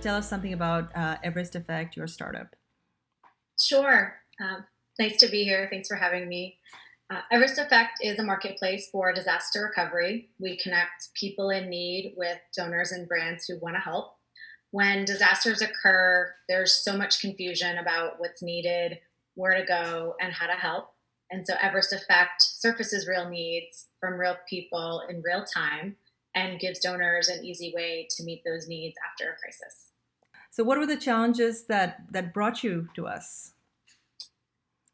tell us something about Everest Effect, your startup? Sure. Nice to be here. Thanks for having me. Everest Effect is a marketplace for disaster recovery. We connect people in need with donors and brands who want to help. When disasters occur, there's so much confusion about what's needed, where to go, and how to help. And so Everest Effect surfaces real needs from real people in real time and gives donors an easy way to meet those needs after a crisis. So, what were the challenges that brought you to us?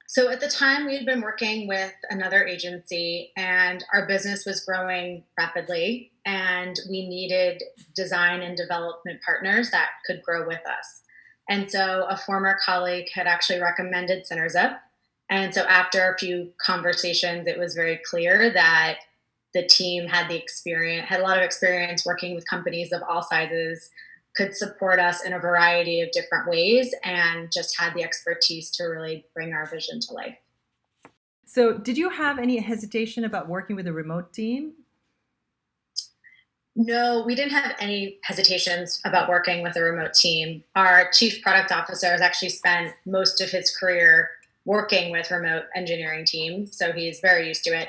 So at the time, we had been working with another agency, and our business was growing rapidly, and we needed design and development partners that could grow with us. And so a former colleague had actually recommended Synerzip. And so after a few conversations, it was very clear that the team had had a lot of experience working with companies of all sizes, could support us in a variety of different ways, and just had the expertise to really bring our vision to life. So, did you have any hesitation about working with a remote team? No, we didn't have any hesitations about working with a remote team. Our chief product officer has actually spent most of his career working with remote engineering teams, so he's very used to it.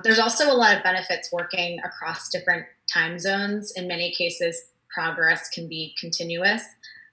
There's also a lot of benefits working across different time zones. In many cases, progress can be continuous.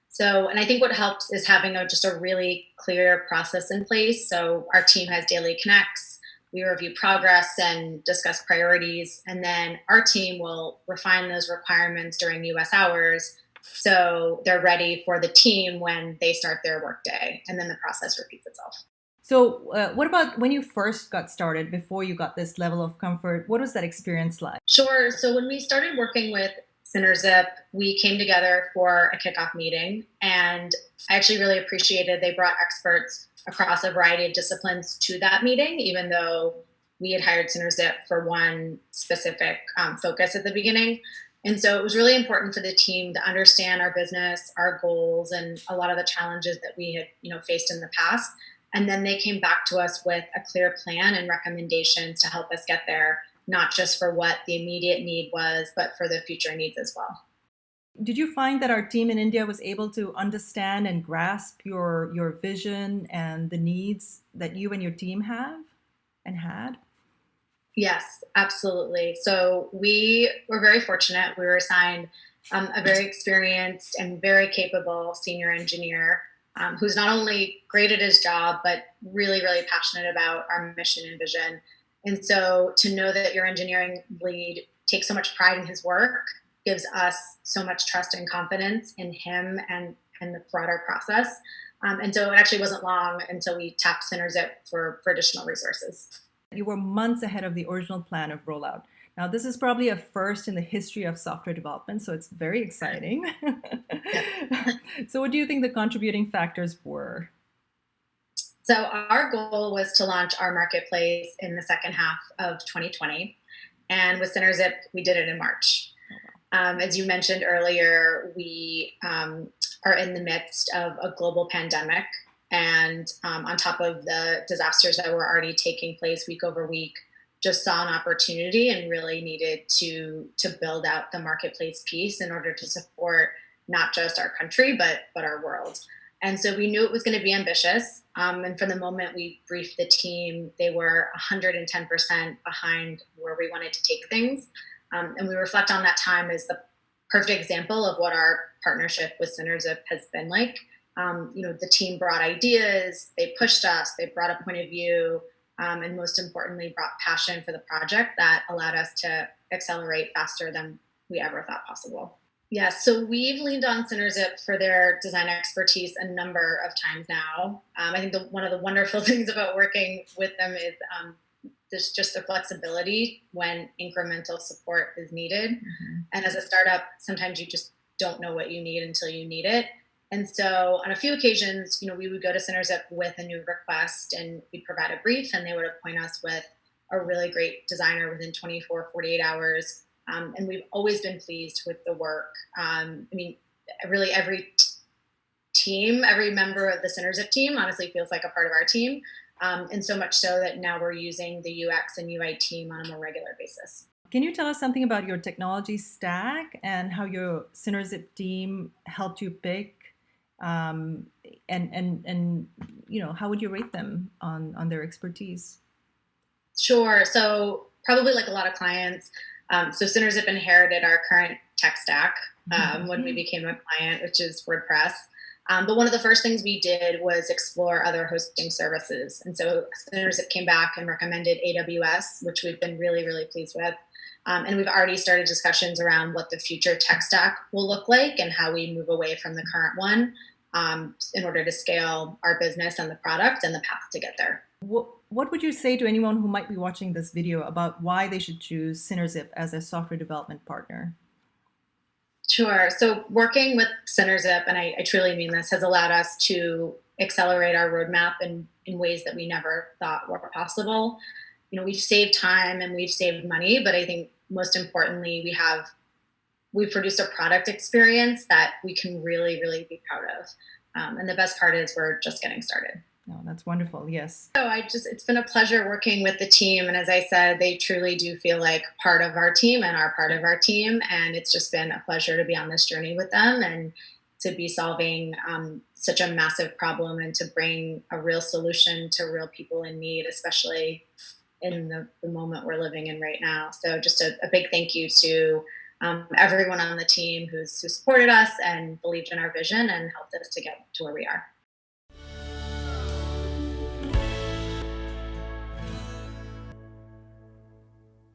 So, and I think what helps is having just a really clear process in place. So our team has daily connects. We review progress and discuss priorities, and then our team will refine those requirements during US hours so they're ready for the team when they start their workday, and then the process repeats itself. So, what about when you first got started, before you got this level of comfort? What was that experience like? Sure. So when we started working with Synerzip, we came together for a kickoff meeting, and I actually really appreciated they brought experts across a variety of disciplines to that meeting, even though we had hired Synerzip for one specific focus at the beginning. And so it was really important for the team to understand our business, our goals, and a lot of the challenges that we had, faced in the past. And then they came back to us with a clear plan and recommendations to help us get there, not just for what the immediate need was, but for the future needs as well. Did you find that our team in India was able to understand and grasp your vision and the needs that you and your team have and had? Yes, absolutely. So we were very fortunate. We were assigned a very experienced and very capable senior engineer who's not only great at his job, but really, really passionate about our mission and vision. And so to know that your engineering lead takes so much pride in his work gives us so much trust and confidence in him and the broader process. And so it actually wasn't long until we tapped Synerzip for additional resources. You were months ahead of the original plan of rollout. Now, this is probably a first in the history of software development, so it's very exciting. So what do you think the contributing factors were? So our goal was to launch our marketplace in the second half of 2020. And with Synerzip, we did it in March. As you mentioned earlier, we are in the midst of a global pandemic. And on top of the disasters that were already taking place week over week, just saw an opportunity and really needed to build out the marketplace piece in order to support not just our country, but our world. And so we knew it was going to be ambitious. And from the moment we briefed the team, they were 110% behind where we wanted to take things. And we reflect on that time as the perfect example of what our partnership with Synerzip has been like. The team brought ideas, they pushed us, they brought a point of view, and most importantly, brought passion for the project that allowed us to accelerate faster than we ever thought possible. Yeah, so we've leaned on Synerzip for their design expertise a number of times now. I think one of the wonderful things about working with them is there's just the flexibility when incremental support is needed. Mm-hmm. And as a startup, sometimes you just don't know what you need until you need it. And so on a few occasions, we would go to Synerzip with a new request and we'd provide a brief, and they would appoint us with a really great designer within 24, 48 hours. And we've always been pleased with the work. Really every team, every member of the Synerzip team honestly feels like a part of our team. And so much so that now we're using the UX and UI team on a more regular basis. Can you tell us something about your technology stack and how your Synerzip team helped you pick, um, and how would you rate them on their expertise? Sure. So probably like a lot of clients, so Synerzip inherited our current tech stack when we became a client, which is WordPress. But one of the first things we did was explore other hosting services. And so Synerzip came back and recommended AWS, which we've been really, really pleased with. And we've already started discussions around what the future tech stack will look like and how we move away from the current one in order to scale our business and the product and the path to get there. What would you say to anyone who might be watching this video about why they should choose Synerzip as a software development partner? Sure. So working with Synerzip, and I truly mean this, has allowed us to accelerate our roadmap in ways that we never thought were possible. We've saved time and we've saved money, but I think most importantly, we've produced a product experience that we can really, really be proud of. And the best part is we're just getting started. No, that's wonderful. Yes. So it's been a pleasure working with the team. And as I said, they truly do feel like part of our team and are part of our team. And it's just been a pleasure to be on this journey with them and to be solving such a massive problem and to bring a real solution to real people in need, especially in the moment we're living in right now. So just a big thank you to everyone on the team who supported us and believed in our vision and helped us to get to where we are.